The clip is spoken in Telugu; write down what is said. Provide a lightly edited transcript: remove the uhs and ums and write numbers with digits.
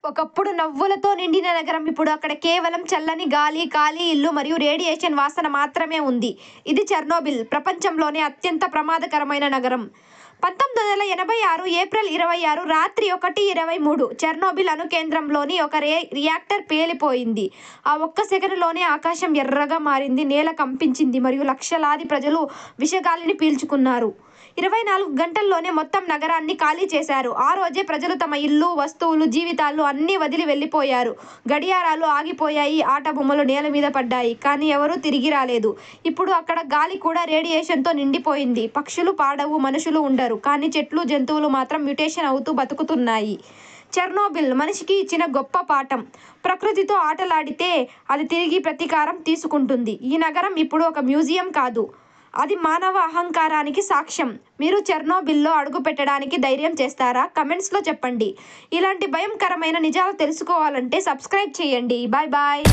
ఒకప్పుడు నవ్వులతో నిండిన నగరం ఇప్పుడు అక్కడ కేవలం చల్లని గాలి, ఖాళీ ఇల్లు మరియు రేడియేషన్ వాసన మాత్రమే ఉంది. ఇది చెర్నోబిల్, ప్రపంచంలోనే అత్యంత ప్రమాదకరమైన నగరం. 1986 ఏప్రిల్ 26 రాత్రి 1:23 చెర్నోబిల్ అణు కేంద్రంలోని ఒక రియాక్టర్ పేలిపోయింది. ఆ ఒక్క సెకనులోనే ఆకాశం ఎర్రగా మారింది, నేల కంపించింది మరియు లక్షలాది ప్రజలు విషగాలిని పీల్చుకున్నారు. 24 గంటల్లోనే మొత్తం నగరాన్ని ఖాళీ చేశారు. ఆ రోజే ప్రజలు తమ ఇల్లు, వస్తువులు, జీవితాలు అన్నీ వదిలి వెళ్లిపోయారు. గడియారాలు ఆగిపోయాయి, ఆట బొమ్మలు నేల మీద పడ్డాయి, కానీ ఎవరూ తిరిగి రాలేదు. ఇప్పుడు అక్కడ గాలి కూడా రేడియేషన్తో నిండిపోయింది. పక్షులు పాడవు, మనుషులు ఉండరు, కానీ చెట్లు, జంతువులు మాత్రం మ్యుటేషన్ అవుతూ బతుకుతున్నాయి. చెర్నోబిల్ మనిషికి ఇచ్చిన గొప్ప పాఠం. ప్రకృతితో ఆటలాడితే అది తిరిగి ప్రతీకారం తీసుకుంటుంది. ఈ నగరం ఇప్పుడు ఒక మ్యూజియం కాదు, అది మానవ అహంకారానికి సాక్ష్యం. మీరు చెర్నోబిల్లో అడుగు పెట్టడానికి ధైర్యం చేస్తారా? కమెంట్స్లో చెప్పండి. ఇలాంటి భయంకరమైన నిజాలు తెలుసుకోవాలంటే సబ్స్క్రైబ్ చేయండి. Bye bye.